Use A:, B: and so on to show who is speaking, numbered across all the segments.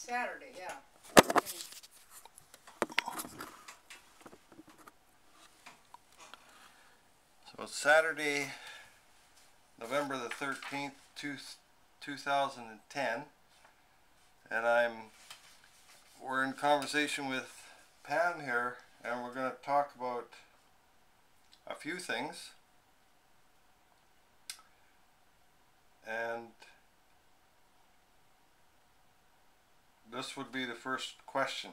A: Saturday, yeah.
B: So it's Saturday, November the 13th, 2010, and we're in conversation with Pam here, and we're going to talk about a few things. And this would be the first question.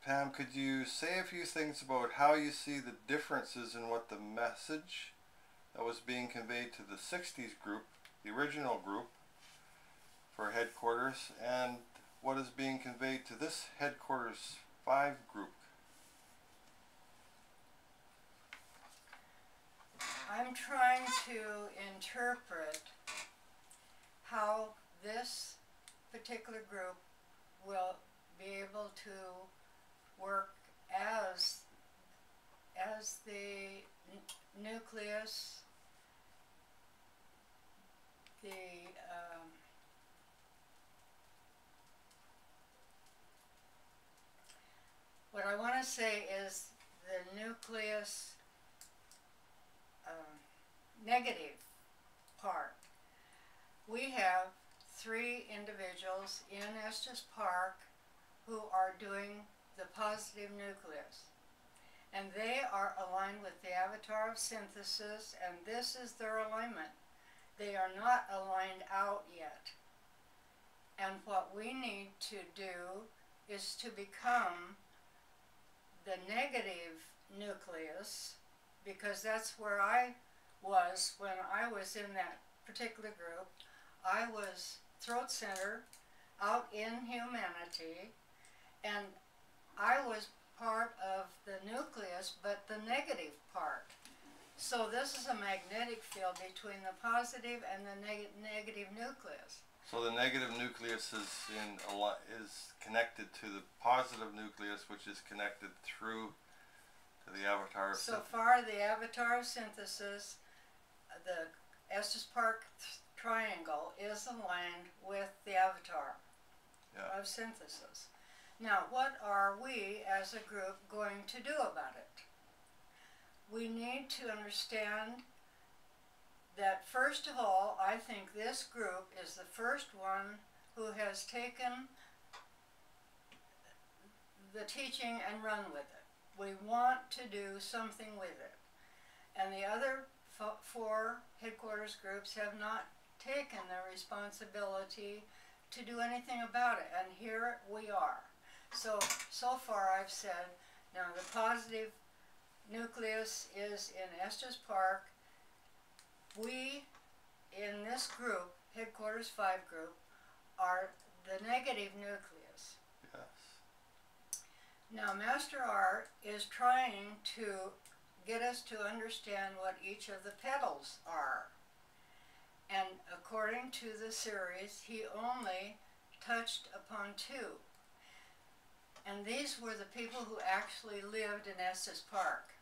B: Pam, could you say a few things about how you see the differences in what the message that was being conveyed to the 60s group, the original group for headquarters, and what is being conveyed to this headquarters 5 group?
A: I'm trying to interpret how this particular group will be able to work as the nucleus, what I want to say is the nucleus negative part. We have 3 individuals in Estes Park who are doing the positive nucleus, and they are aligned with the avatar of synthesis, and this is their alignment. They are not aligned out yet, and what we need to do is to become the negative nucleus, because that's where I was when I was in that particular group. I was throat center out in humanity, and I was part of the nucleus, but the negative part. So this is a magnetic field between the positive and the negative nucleus.
B: So the negative nucleus is connected to the positive nucleus, which is connected through to the avatar of
A: synthesis. So far, the avatar of synthesis, the Estes Park triangle, is aligned with the avatar of synthesis. Now, what are we as a group going to do about it? We need to understand that, first of all, I think this group is the first one who has taken the teaching and run with it. We want to do something with it. And the other 4 headquarters groups have not taken the responsibility to do anything about it. And here we are. So far I've said, now the positive nucleus is in Estes Park. We, in this group, headquarters 5 group, are the negative nucleus.
B: Yes.
A: Now Master Art is trying to get us to understand what each of the petals are. And according to the series, he only touched upon 2. And these were the people who actually lived in Estes Park.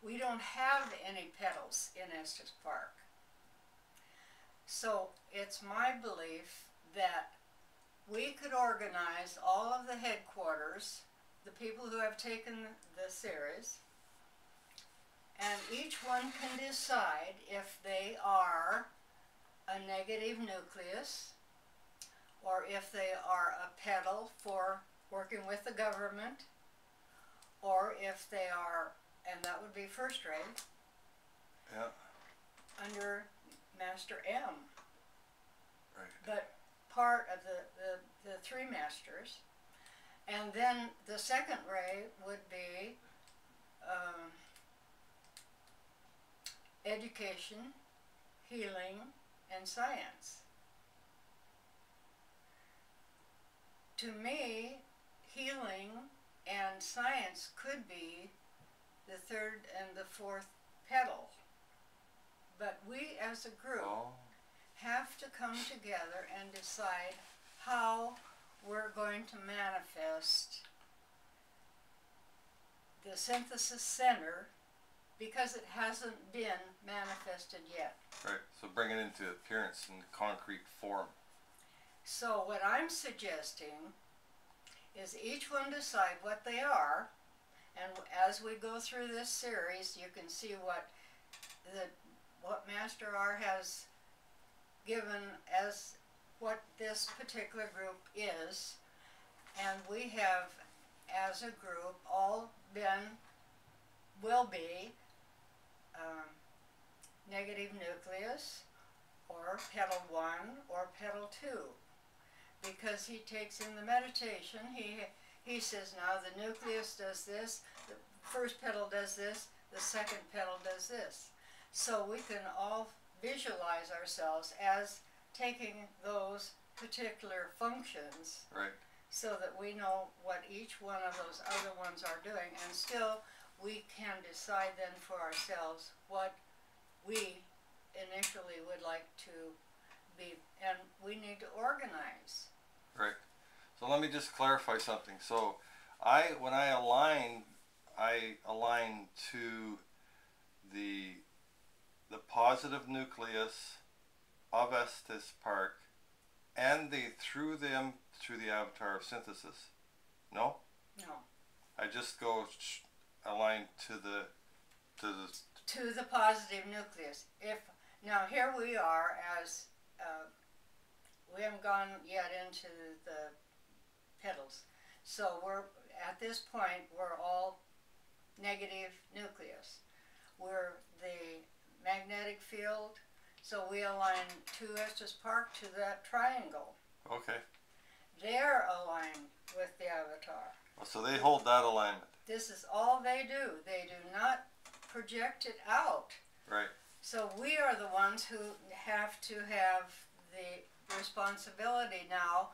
A: We don't have any petals in Estes Park. So it's my belief that we could organize all of the headquarters, the people who have taken the series, and each one can decide if they are a negative nucleus or if they are a petal for working with the government, or if they are, and that would be first rate, under Master M.
B: Right.
A: But part of the 3 masters. And then the second ray would be education, healing, and science. To me, healing and science could be the 3rd and the 4th petal. But we as a group have to come together and decide how we're going to manifest the synthesis center, because it hasn't been manifested yet.
B: Right, so bring it into appearance in concrete form.
A: So what I'm suggesting is each one decide what they are, and as we go through this series, you can see what Master R has given as what this particular group is, and we have, as a group, all will be negative nucleus, or petal 1, or petal 2. Because he takes in the meditation, he says, now the nucleus does this, the first petal does this, the second petal does this. So we can all visualize ourselves as taking those particular functions,
B: Right.
A: so that we know what each one of those other ones are doing, and still we can decide then for ourselves what we initially would like to be, and we need to organize.
B: Right. So let me just clarify something. So when I align to the positive nucleus of Estes Park, and through the avatar of synthesis. No?
A: No.
B: I just go align to the
A: positive nucleus. Now here we are as we haven't gone yet into the petals. So at this point we're all negative nucleus. We're the magnetic field, so we align to Estes Park to that triangle.
B: Okay.
A: They're aligned with the avatar.
B: Well, so they hold that alignment.
A: This is all they do. They do not project it out.
B: Right.
A: So we are the ones who have to have the responsibility now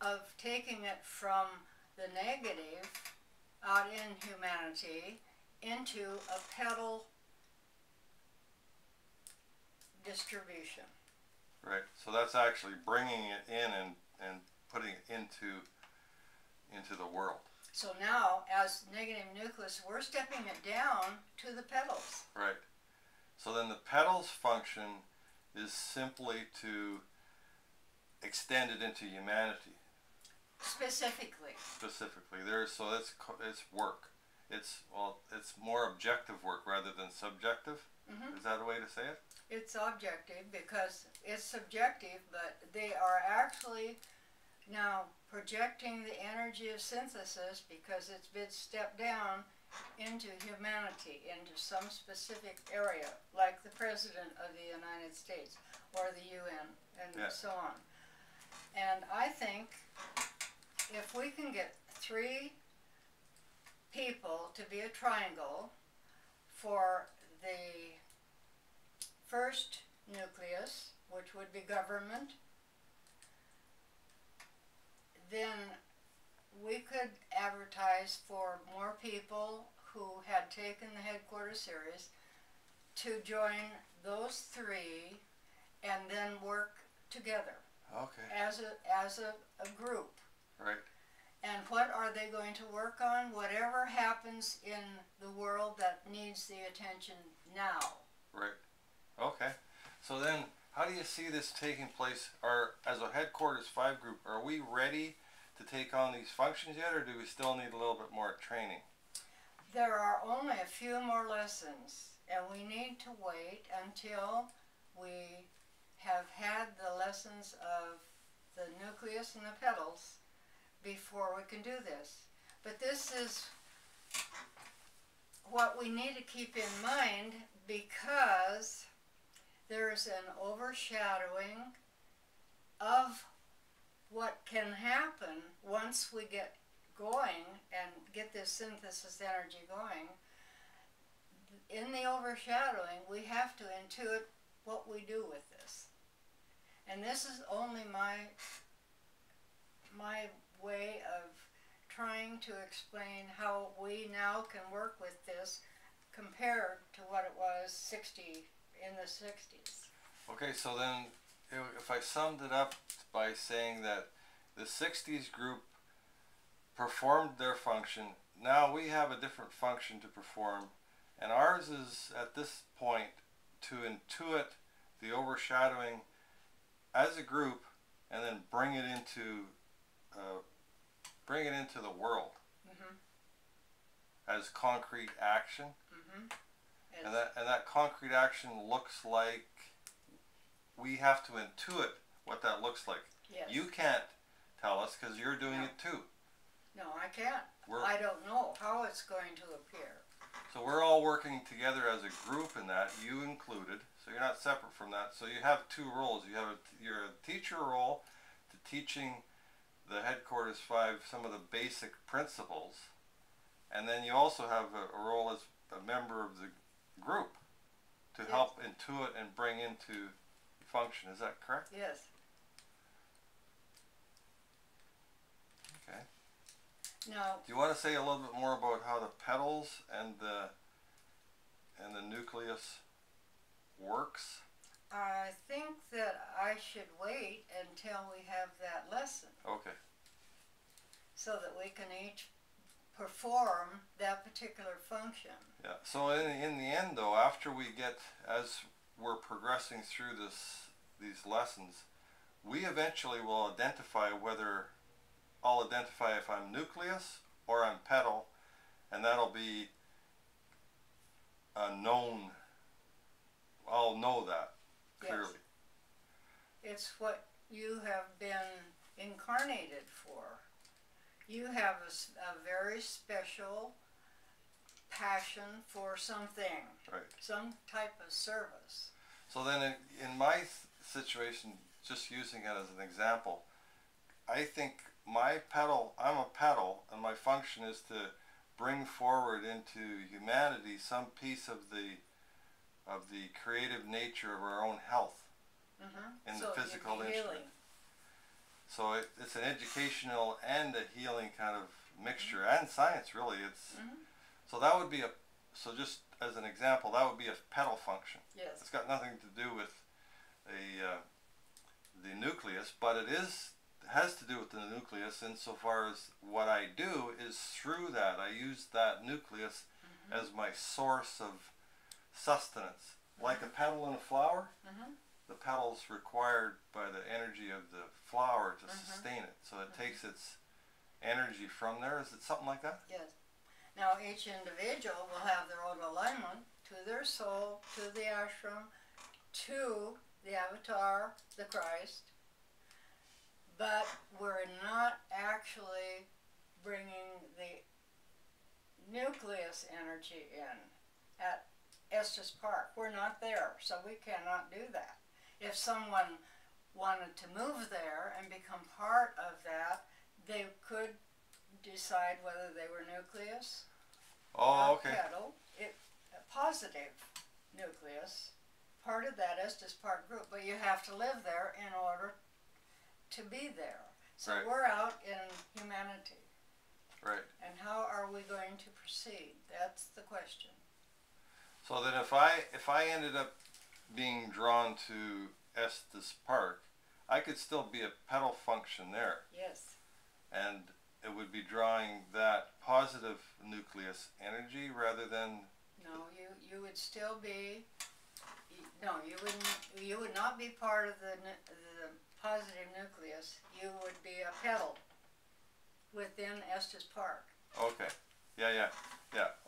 A: of taking it from the negative out in humanity into a petal distribution.
B: Right. So that's actually bringing it in and putting it into the world.
A: So now, as negative nucleus, we're stepping it down to the petals.
B: Right. So then the petals function is simply to extend it into humanity.
A: Specifically.
B: So it's work. It's more objective work rather than subjective.
A: Mm-hmm.
B: Is that a way to say it?
A: It's objective because it's subjective, but they are actually now projecting the energy of synthesis, because it's been stepped down into humanity, into some specific area, like the President of the United States or the UN and so on. And I think if we can get 3 people to be a triangle for the first nucleus, which would be government, then we could advertise for more people who had taken the headquarters series to join those 3 and then work together.
B: Okay.
A: As a group.
B: Right.
A: And what are they going to work on? Whatever happens in the world that needs the attention now.
B: Right. Okay. So then, how do you see this taking place? As a headquarters 5 group, are we ready to take on these functions yet, or do we still need a little bit more training?
A: There are only a few more lessons, and we need to wait until we have had the lessons of the nucleus and the petals before we can do this. But this is what we need to keep in mind, because there's an overshadowing of what can happen once we get going and get this synthesis energy going. In the overshadowing, we have to intuit what we do with this. And this is only my way of trying to explain how we now can work with this compared to what it was in the 60s.
B: Okay, so then if I summed it up by saying that the 60s group performed their function, now we have a different function to perform, and ours is at this point to intuit the overshadowing as a group and then bring it into the world as concrete action. And that concrete action looks like we have to intuit what that looks like.
A: Yes.
B: You can't tell us because you're doing
A: No.
B: it too.
A: No, I can't. I don't know how it's going to appear.
B: So we're all working together as a group in that, you included, so you're not separate from that. So you have two roles. You have your teacher role to teaching the Headquarters 5 some of the basic principles, and then you also have a role as a member of the group to help intuit and bring into function. Is that correct?
A: Yes.
B: Okay.
A: Now,
B: do you want to say a little bit more about how the petals and the nucleus works?
A: I think that I should wait until we have that lesson.
B: Okay.
A: So that we can each perform that particular function.
B: Yeah. So in the end, though, after we get, as we're progressing through these lessons, we eventually will identify whether I'll identify if I'm nucleus or I'm petal, and that'll be a known. I'll know that clearly.
A: Yes. It's what you have been incarnated for. You have a very special passion for something,
B: right?
A: Some type of service.
B: So then in my situation, just using it as an example, I think my petal, I'm a petal, and my function is to bring forward into humanity some piece of the creative nature of our own health in the physical instrument. So it's an educational and a healing kind of mixture, and science really. It's so that would be just as an example, that would be a petal function.
A: Yes.
B: It's got nothing to do with the nucleus, but it has to do with the nucleus insofar as what I do is through that. I use that nucleus as my source of sustenance. Like a petal in a flower, the petal's required by the energy of the flower to sustain it. So it takes its energy from there. Is it something like that?
A: Yes. Now each individual will have their own alignment to their soul, to the ashram, to the avatar, the Christ, but we're not actually bringing the nucleus energy in at Estes Park. We're not there, so we cannot do that. If someone wanted to move there and become part of that, they could decide whether they were nucleus or petal. A positive nucleus, part of that Estes Park group, but you have to live there in order to be there. So we're out in humanity.
B: Right.
A: And how are we going to proceed? That's the question.
B: So then if I ended up being drawn to Estes Park, I could still be a petal function there.
A: Yes. And
B: it would be drawing that positive nucleus energy rather than...
A: No, you would still be... No, you would not be part of the positive nucleus. You would be a petal within Estes Park.
B: Okay. Yeah.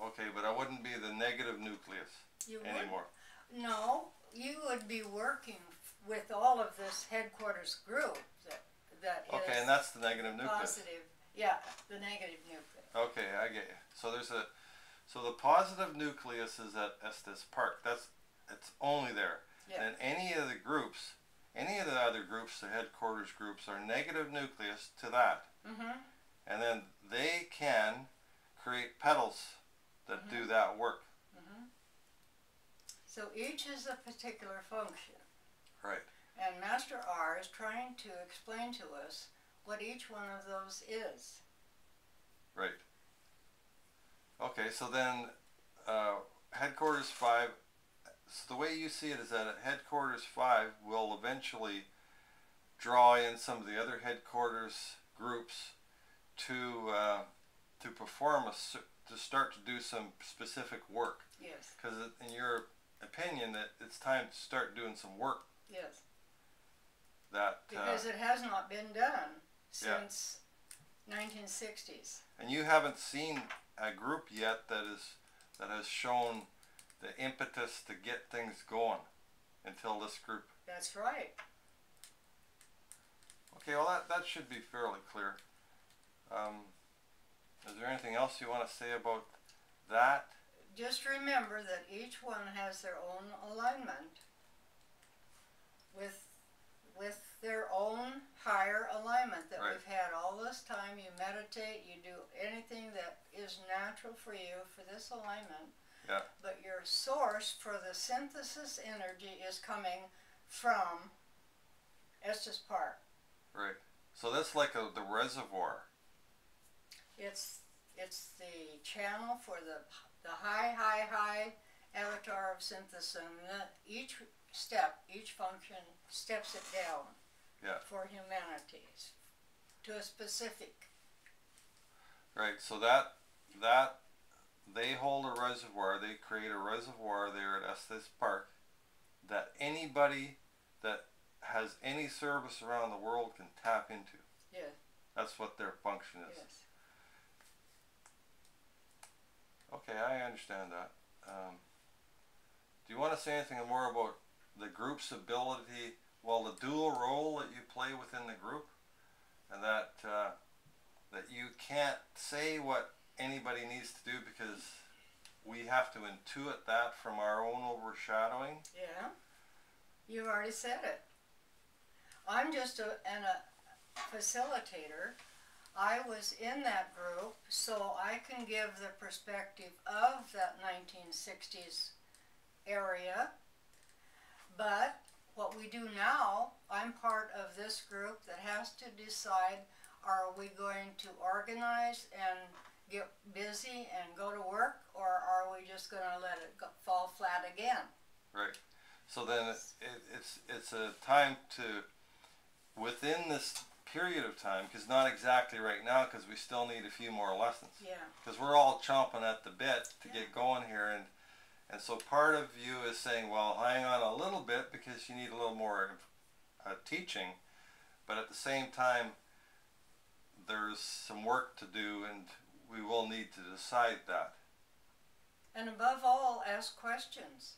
B: Okay, but I wouldn't be the negative nucleus anymore.
A: No, you would be working with all of this headquarters group that is...
B: Okay, and that's the negative nucleus.
A: Positive. Yeah, the negative nucleus.
B: Okay, I get you. So the positive nucleus is at Estes Park. It's only there.
A: Yeah.
B: And any of the other groups, the headquarters groups, are negative nucleus to that. And then they can create petals that do that work.
A: So each is a particular function.
B: Right.
A: And Master R is trying to explain to us what each one of those is.
B: Right. Okay, so then Headquarters 5, so the way you see it is that Headquarters 5 will eventually draw in some of the other headquarters groups to perform to start to do some specific work.
A: Yes.
B: Because in your opinion that it's time to start doing some work.
A: Yes.
B: that
A: because it has not been done since 1960s.
B: And you haven't seen a group yet that has shown the impetus to get things going until this group.
A: That's right.
B: Okay, well that should be fairly clear. Is there anything else you want to say about that?
A: Just remember that each one has their own alignment with their own higher alignment that we've had all this time. You meditate, you do anything that is natural for you for this alignment.
B: Yeah.
A: But your source for the synthesis energy is coming from Estes Park.
B: Right. So that's like the reservoir.
A: It's the channel for the high avatar of synthesis, and each step, each function steps it down.
B: Yeah.
A: For humanities to a specific.
B: Right. So that they hold a reservoir. They create a reservoir there at Estes Park that anybody that has any service around the world can tap into.
A: Yeah.
B: That's what their function is.
A: Yes.
B: Okay, I understand that. Do you want to say anything more about the group's ability, well, the dual role that you play within the group, and that you can't say what anybody needs to do because we have to intuit that from our own overshadowing?
A: Yeah, you already said it. I'm just a facilitator. I was in that group, so I can give the perspective of that 1960s area. But what we do now, I'm part of this group that has to decide, are we going to organize and get busy and go to work, or are we just going to let it fall flat again?
B: Right. So then it's a time to, within this period of time, because not exactly right now, because we still need a few more lessons.
A: Yeah.
B: Because we're all chomping at the bit to get going here, and so part of you is saying, well, hang on a little bit because you need a little more teaching, but at the same time, there's some work to do, and we will need to decide that.
A: And above all, ask questions.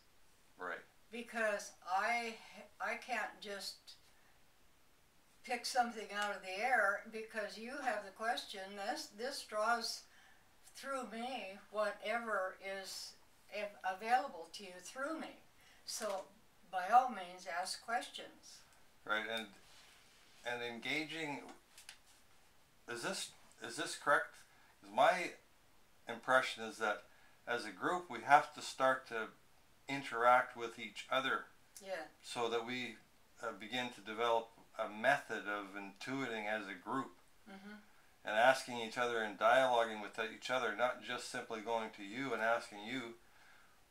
B: Right.
A: Because I can't just pick something out of the air because you have the question. This draws through me whatever is available to you through me. So by all means, ask questions.
B: Right, and engaging. Is this correct? 'Cause my impression is that as a group we have to start to interact with each other.
A: Yeah.
B: So that we begin to develop a method of intuiting as a group.
A: Mm-hmm.
B: And asking each other and dialoguing with each other, not just simply going to you and asking you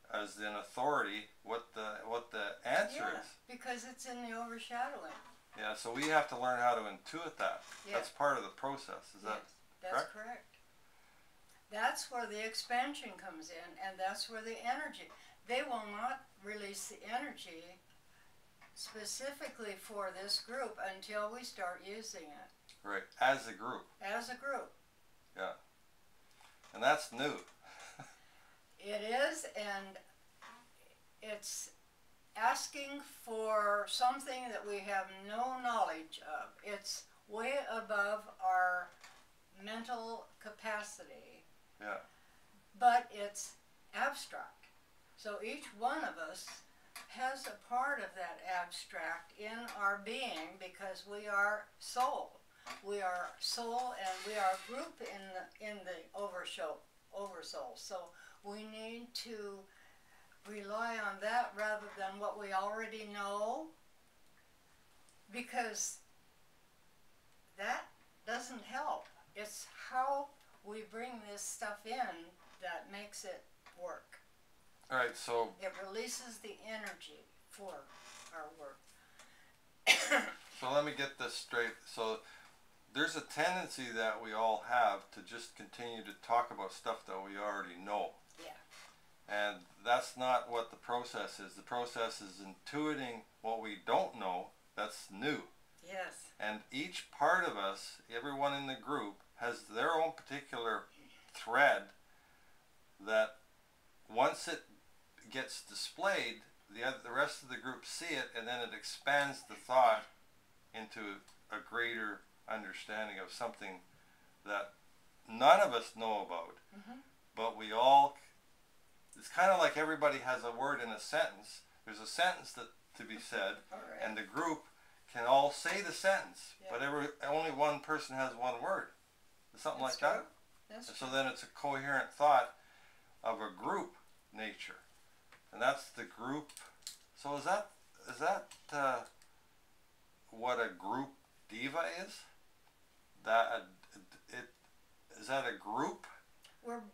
B: as an authority what the answer is.
A: Because it's in the overshadowing.
B: Yeah, so we have to learn how to intuit that.
A: Yeah.
B: That's part of the process. Is that
A: That's correct? That's where the expansion comes in, and that's where the energy. They will not release the energy specifically for this group until we start using it.
B: Right, as a group.
A: As a group.
B: Yeah. And that's new.
A: It is, and it's asking for something that we have no knowledge of. It's way above our mental capacity.
B: Yeah.
A: But it's abstract. So each one of us has a part of that abstract in our being because we are soul. We are soul, and we are a group in the oversoul. So we need to rely on that rather than what we already know, because that doesn't help. It's how we bring this stuff in that makes it work.
B: All right, so
A: it releases the energy for our work.
B: So let me get this straight. So there's a tendency that we all have to just continue to talk about stuff that we already know.
A: Yeah.
B: And that's not what the process is. The process is intuiting what we don't know, that's new.
A: Yes.
B: And each part of us, everyone in the group, has their own particular thread that once it gets displayed, the rest of the group see it, and then it expands the thought into a greater understanding of something that none of us know about, but we all, it's kind of like everybody has a word in a sentence. There's a sentence that to be said, and the group can all say the sentence, but only one person has one word. Something like that.
A: That's
B: so then it's a coherent thought of a group nature, and that's the group. So is that what a group diva is? Is that a group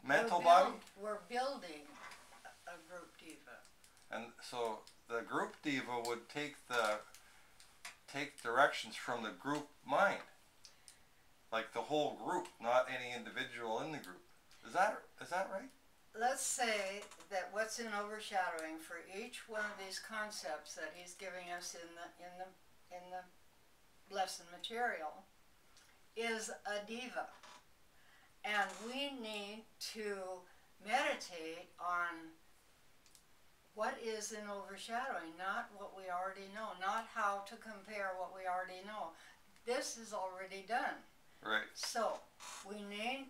B: mental body?
A: We're building a group diva.
B: And so the group diva would take directions from the group mind, like the whole group, not any individual in the group. Is that right?
A: Let's say that what's in overshadowing for each one of these concepts that he's giving us in the lesson material is a diva, and we need to meditate on what is in overshadowing, not what we already know, not how to compare what we already know. This is already done.
B: Right.
A: So we need,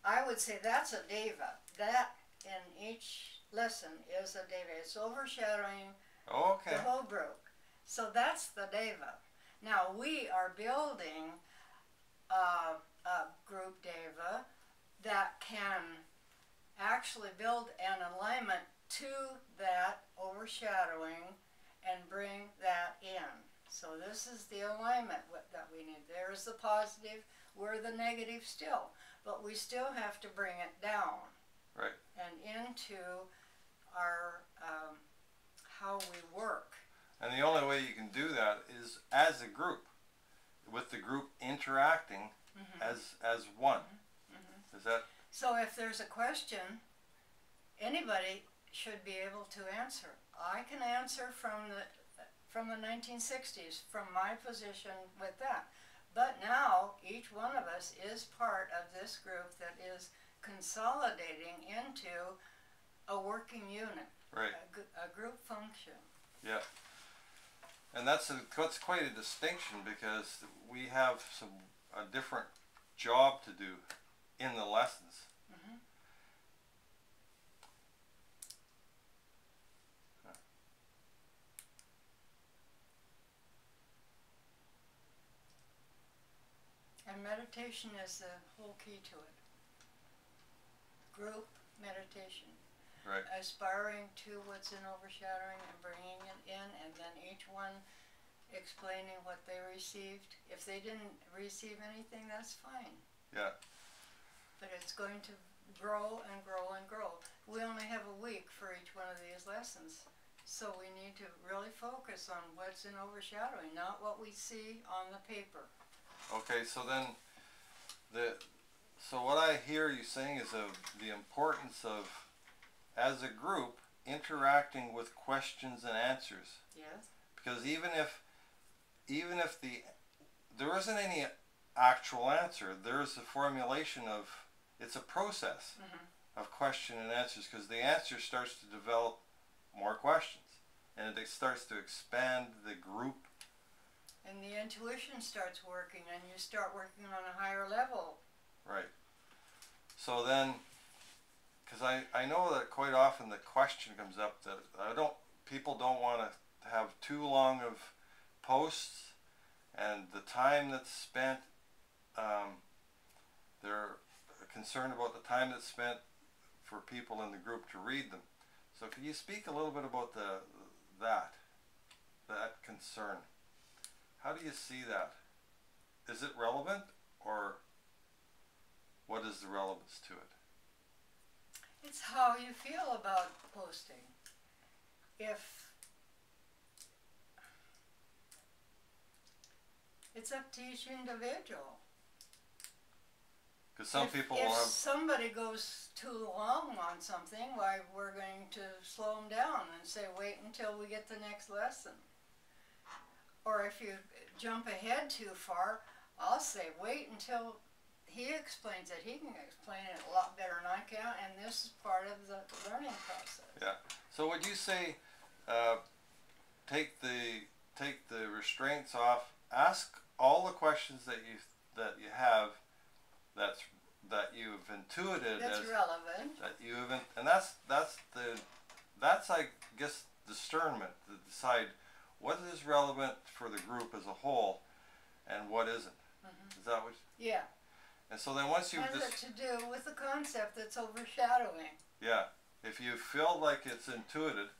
A: I would say that's a diva. That in each lesson is a diva. It's overshadowing the whole group. So that's the diva. Now we are building a group diva that can actually build an alignment to that overshadowing and bring that in. So this is the alignment that we need. There's the positive, we're the negative still, but we still have to bring it down.
B: Right.
A: And into our how we work.
B: And the only way you can do that is as a group, with the group interacting as one. Is that?
A: So if there's a question, anybody should be able to answer. I can answer from the 1960s, from my position with that. But now each one of us is part of this group that is consolidating into a working unit,
B: right?
A: A group function.
B: Yeah, and that's quite a distinction, because we have a different job to do in the lessons. And
A: meditation is the whole key to it. Group meditation.
B: Right.
A: Aspiring to what's in overshadowing and bringing it in, and then each one explaining what they received. If they didn't receive anything, that's fine.
B: Yeah.
A: But it's going to grow and grow and grow. We only have a week for each one of these lessons. So we need to really focus on what's in overshadowing, not what we see on the paper.
B: Okay, so then so what I hear you saying is the importance of, as a group, interacting with questions and answers.
A: Yes.
B: Because even if there isn't any actual answer, there's a formulation of, it's a process of question and answers, because the answer starts to develop more questions, and it starts to expand the group.
A: And the intuition starts working, and you start working on a higher level.
B: Right. So then, because I know that quite often the question comes up that people don't want to have too long of posts, and the time that's spent, they're concerned about the time that's spent for people in the group to read them. So could you speak a little bit about that concern? How do you see that? Is it relevant, or what is the relevance to it?
A: It's how you feel about posting. If it's up to each individual.
B: Because some people will
A: if
B: have...
A: somebody goes too long on something, why, we're going to slow them down and say, wait until we get the next lesson. Or if you jump ahead too far, I'll say wait until he explains it. He can explain it a lot better than I can, and this is part of the learning process.
B: Yeah. So would you say take the restraints off? Ask all the questions that you have that you've intuited
A: That's
B: as
A: relevant.
B: that you haven't, and that's I guess discernment to decide what is relevant for the group as a whole and what isn't. Is that what?
A: Yeah.
B: And so then once you
A: has it to do with the concept that's overshadowing.
B: Yeah. If you feel like it's intuited.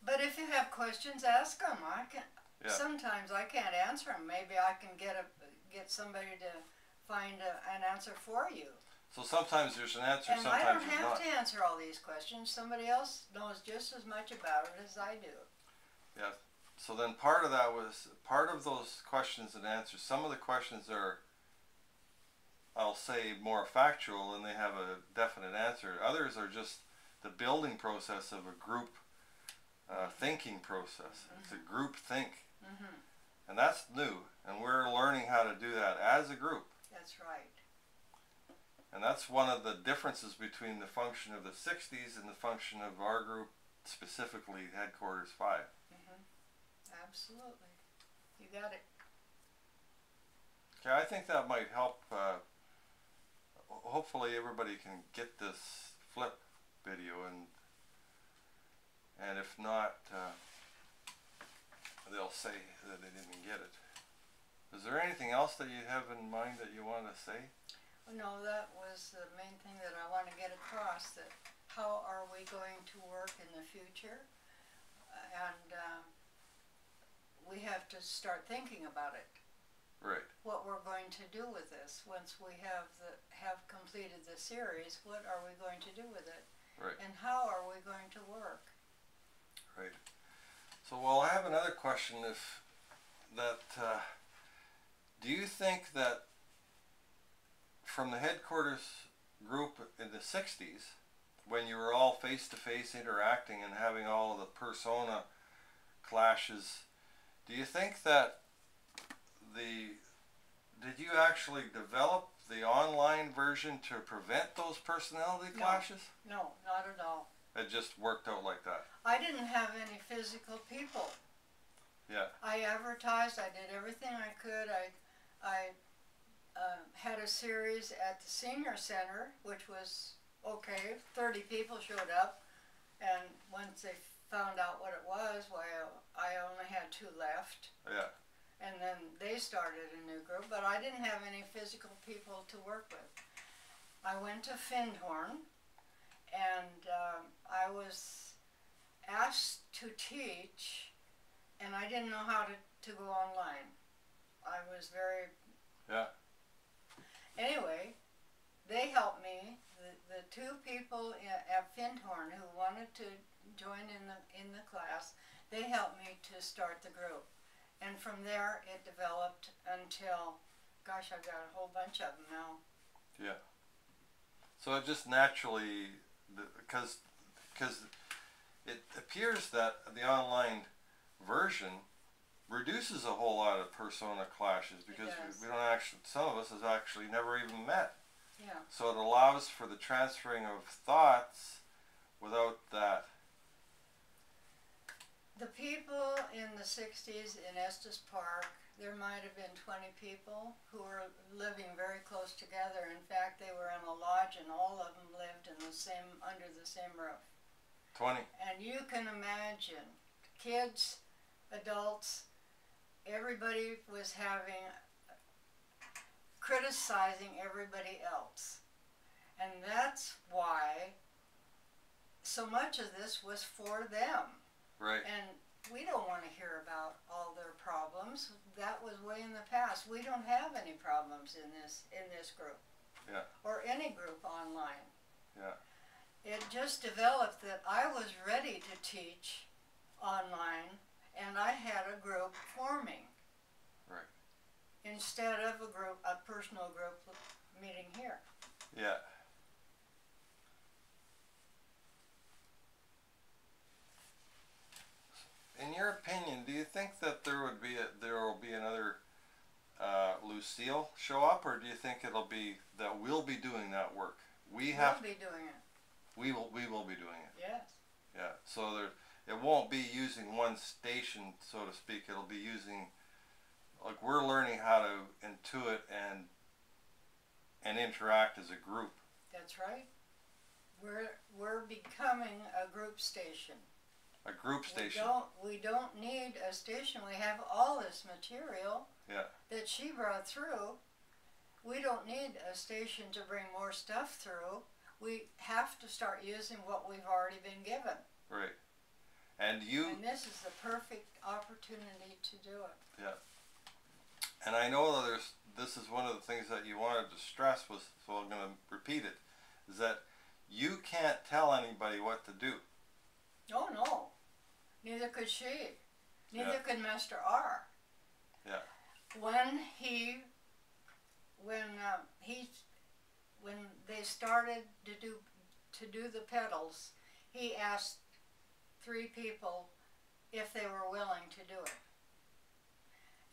A: But if you have questions, ask them. I can.
B: Yeah.
A: Sometimes I can't answer them. Maybe I can get somebody to find an answer for you.
B: So sometimes there's an answer,
A: and
B: sometimes
A: I don't
B: there's
A: have
B: not.
A: to answer all these questions. Somebody else knows just as much about it as I do.
B: Yeah. So then part of those questions and answers. Some of the questions are, I'll say, more factual and they have a definite answer. Others are just the building process of a group thinking process. It's a group think. And that's new. And we're learning how to do that as a group.
A: That's right.
B: And that's one of the differences between the function of the 60s and the function of our group, specifically Headquarters 5.
A: Absolutely. You got it.
B: Okay, I think that might help. Hopefully everybody can get this flip video, and if not, they'll say that they didn't get it. Is there anything else that you have in mind that you want to say?
A: No, that was the main thing that I want to get across, that how are we going to work in the future, and we have to start thinking about it.
B: Right.
A: What we're going to do with this once we have completed the series. What are we going to do with it?
B: Right.
A: And how are we going to work?
B: Right. So, well, I have another question. Do you think that from the Headquarters group in the 60s, when you were all face-to-face interacting and having all of the persona clashes, do you think that did you actually develop the online version to prevent those personality clashes?
A: No, not at all.
B: It just worked out like that.
A: I didn't have any physical people.
B: Yeah.
A: I advertised. I did everything I could. I had a series at the senior center, which was okay. 30 people showed up, and once they found out what it was, why I only had 2 left.
B: Yeah.
A: And then they started a new group, but I didn't have any physical people to work with. I went to Findhorn, and I was asked to teach, and I didn't know how to go online. I was very...
B: Yeah.
A: Anyway, they helped me. The 2 people at Findhorn who wanted to join in the class, they helped me to start the group. And from there, it developed until, gosh, I've got a whole bunch of them now.
B: Yeah. So it just naturally, because it appears that the online version reduces a whole lot of persona clashes, because we don't actually, some of us has actually never even met.
A: Yeah.
B: So it allows for the transferring of thoughts without that.
A: The people in the 60s in Estes Park, there might have been 20 people who were living very close together. In fact, they were in a lodge, and all of them lived in under the same roof.
B: 20.
A: And you can imagine, kids, adults, everybody was criticizing everybody else. And that's why so much of this was for them.
B: Right.
A: And we don't want to hear about all their problems. That was way in the past. We don't have any problems in this group.
B: Yeah.
A: Or any group online.
B: Yeah.
A: It just developed that I was ready to teach online, and I had a group forming.
B: Right.
A: Instead of a personal group meeting here.
B: Yeah. In your opinion, do you think that there Lucille show up, or do you think it'll be that we'll be doing that work?
A: We'll be doing it.
B: We will be doing it.
A: Yes.
B: Yeah. So it won't be using one station, so to speak. It'll be using, like, we're learning how to intuit and interact as a group.
A: That's right. We're becoming a group station.
B: A group station.
A: We don't need a station. We have all this material that she brought through. We don't need a station to bring more stuff through. We have to start using what we've already been given.
B: Right. And
A: this is the perfect opportunity to do it.
B: Yeah. And I know that this is one of the things that you wanted to stress was, so I'm going to repeat it, is that you can't tell anybody what to do.
A: Oh no. Neither could she. Neither could Master R.
B: Yeah.
A: When they started to do the pedals, he asked 3 people if they were willing to do it.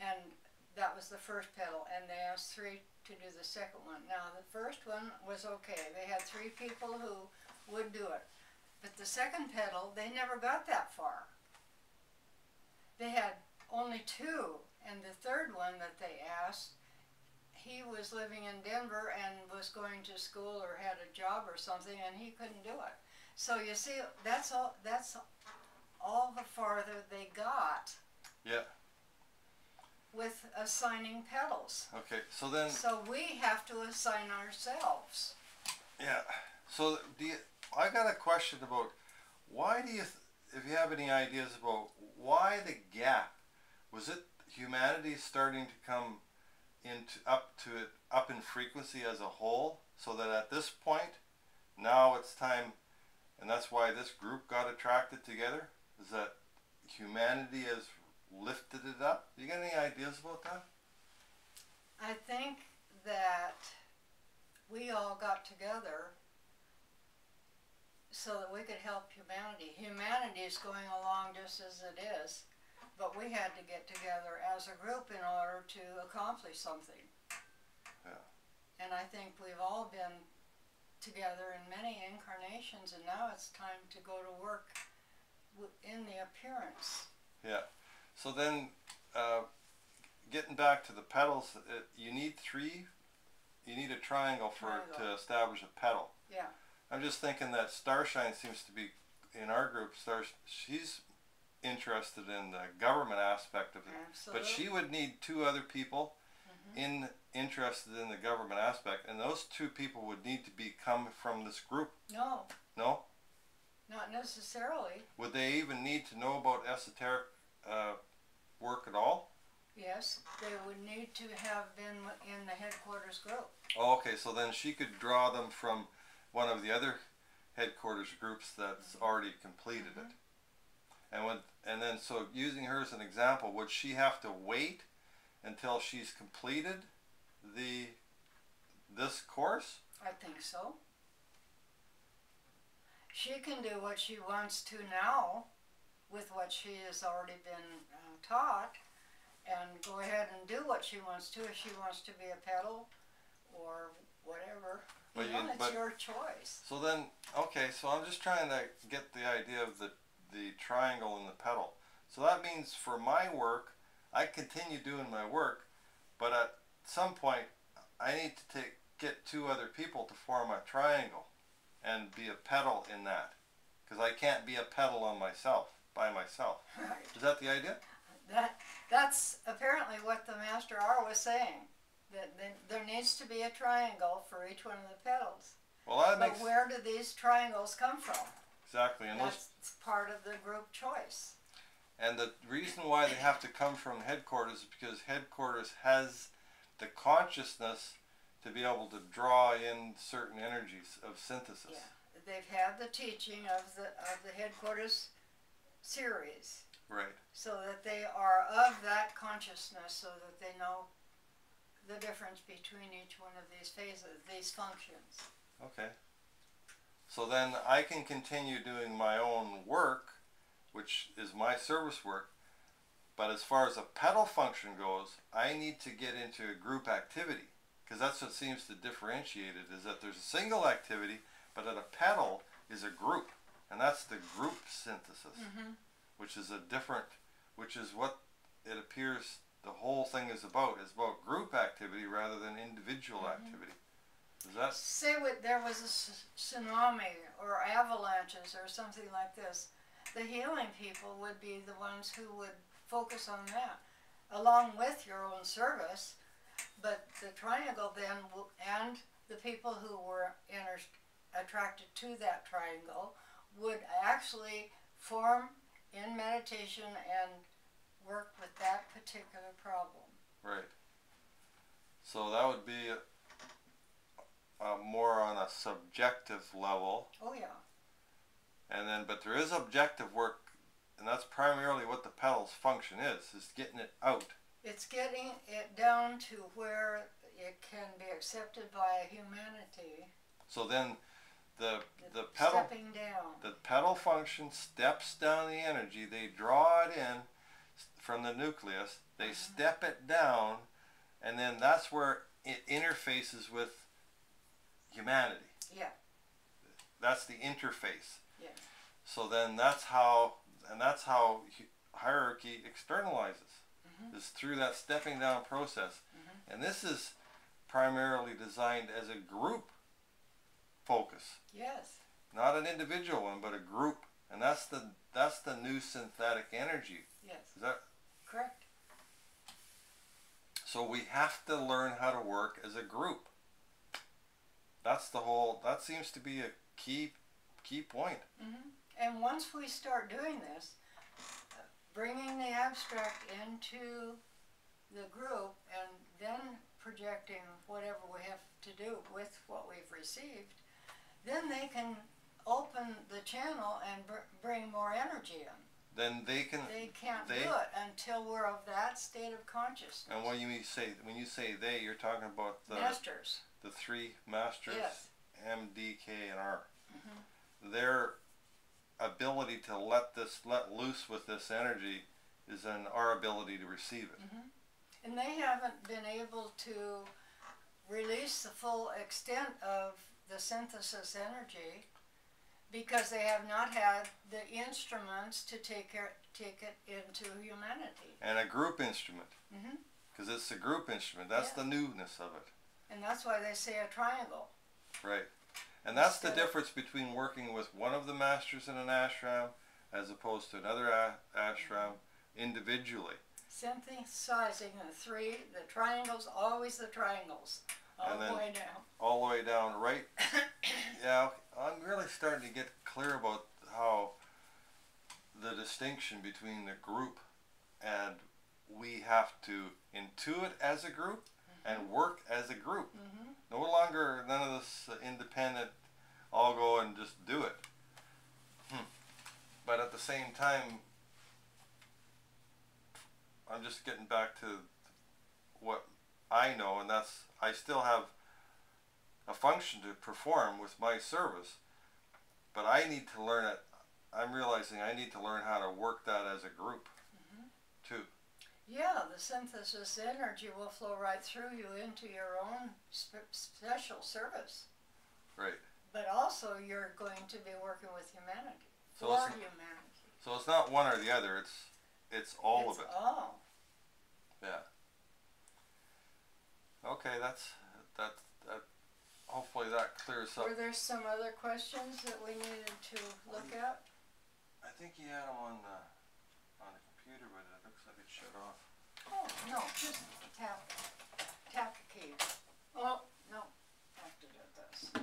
A: And that was the first pedal, and they asked 3 to do the second one. Now the first one was okay. They had 3 people who would do it. But the second pedal, they never got that far. They had only 2, and the third one that they asked, he was living in Denver and was going to school or had a job or something, and he couldn't do it. So you see, that's all the farther they got.
B: Yeah.
A: With assigning pedals.
B: Okay, so then.
A: So we have to assign ourselves.
B: Yeah. So I got a question about why do you, if you have any ideas about why the gap? Was it humanity starting to come up in frequency as a whole, so that at this point, now it's time, and that's why this group got attracted together, is that humanity has lifted it up? You got any ideas about that?
A: I think that we all got together so that we could help humanity. Humanity is going along just as it is, but we had to get together as a group in order to accomplish something.
B: Yeah.
A: And I think we've all been together in many incarnations, and now it's time to go to work in the appearance.
B: Yeah. So then, getting back to the pedals, you need 3. You need a triangle to establish a pedal.
A: Yeah.
B: I'm just thinking that Starshine seems to be in our group. She's interested in the government aspect of it.
A: Absolutely.
B: But she would need 2 other people interested in the government aspect, and those 2 people would need to come from this group.
A: No.
B: No?
A: Not necessarily.
B: Would they even need to know about esoteric work at all?
A: Yes, they would need to have been in the headquarters group.
B: Oh, okay, so then she could draw them from one of the other headquarters groups that's already completed it. And then, so using her as an example, would she have to wait until she's completed this course?
A: I think so. She can do what she wants to now with what she has already been taught, and go ahead and do what she wants to. If she wants to be a pedal or whatever, it's your choice.
B: So then, okay, so I'm just trying to get the idea of the triangle and the pedal. So that means for my work, I continue doing my work, but at some point, I need to get 2 other people to form a triangle and be a pedal in that, because I can't be a pedal by myself.
A: Right.
B: Is that the idea?
A: That's apparently what the Master R was saying. That there needs to be a triangle for each one of the pedals.
B: Well, that
A: but where do these triangles come from?
B: Exactly, and
A: that's part of the group choice.
B: And the reason why they have to come from headquarters is because headquarters has the consciousness to be able to draw in certain energies of synthesis.
A: Yeah, they've had the teaching of the headquarters series.
B: Right.
A: So that they are of that consciousness, so that they know the difference between each one of these phases, these functions.
B: Okay. So then I can continue doing my own work, which is my service work, But as far as a pedal function goes, I need to get into a group activity, because that's what seems to differentiate it, is that there's a single activity, but that a pedal is a group, and that's the group synthesis, which is which is what it appears the whole thing is about. It's about group activity rather than individual activity. Is that?
A: Say there was a tsunami or avalanches or something like this, the healing people would be the ones who would focus on that, along with your own service. But the triangle then, and the people who were attracted to that triangle, would actually form in meditation and work with that particular problem.
B: Right. So that would be more on a subjective level.
A: Oh yeah.
B: And then, but there is objective work, and that's primarily what the pedal's function is getting it out.
A: It's getting it down to where it can be accepted by humanity.
B: So then the
A: stepping down.
B: The pedal function steps down the energy. They draw it in from the nucleus. They step it down, and then that's where it interfaces with humanity.
A: Yeah.
B: That's the interface.
A: Yeah.
B: So then that's how hierarchy externalizes, is through that stepping down process. And this is primarily designed as a group focus.
A: Yes.
B: Not an individual one, but a group. And that's the new synthetic energy.
A: Yes.
B: Is that
A: correct?
B: So we have to learn how to work as a group. That seems to be a key point.
A: And once we start doing this, bringing the abstract into the group and then projecting whatever we have to do with what we've received, then they can open the channel and bring more energy in.
B: Then they
A: can't do it until we're of that state of consciousness.
B: And when you say they, you're talking about the
A: masters.
B: The three masters,
A: yes.
B: M, D, K, and R. Their ability to let loose with this energy is in our ability to receive it.
A: And they haven't been able to release the full extent of the synthesis energy because they have not had the instruments to take it into humanity.
B: And a group instrument. Because it's a group instrument. That's the newness of it.
A: And that's why they say a triangle.
B: Right. And that's the difference between working with one of the masters in an ashram as opposed to another ashram individually.
A: Synthesizing the triangles, always the triangles, all the way down.
B: All the way down, right? Yeah, I'm really starting to get clear about how the distinction between the group and we have to intuit as a group and work as a group. No longer none of this independent, I'll go and just do it. But at the same time, I'm just getting back to what I know, and that's I still have a function to perform with my service, but I need to learn it. I'm realizing I need to learn how to work that as a group too.
A: Yeah, the synthesis energy will flow right through you into your own special service.
B: Right.
A: But also you're going to be working with humanity,
B: so
A: for humanity.
B: So it's not one or the other, it's all of it.
A: It's all.
B: Yeah. Okay, that hopefully that clears up.
A: Were there some other questions that we needed to look at?
B: I think you had them on the computer, but it looks like it's shut off.
A: Oh, no, just tap the key. Oh, no, I have to do this.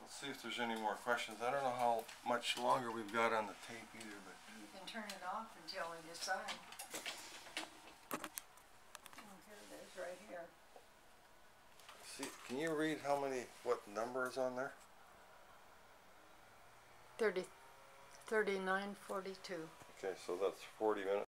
B: Let's see if there's any more questions. I don't know how much longer we've got on the tape either, but
A: you can turn it off until we decide. Oh, here it is, right here.
B: See, can you read what number is on there?
A: 39:42.
B: Okay, so that's 40 minutes.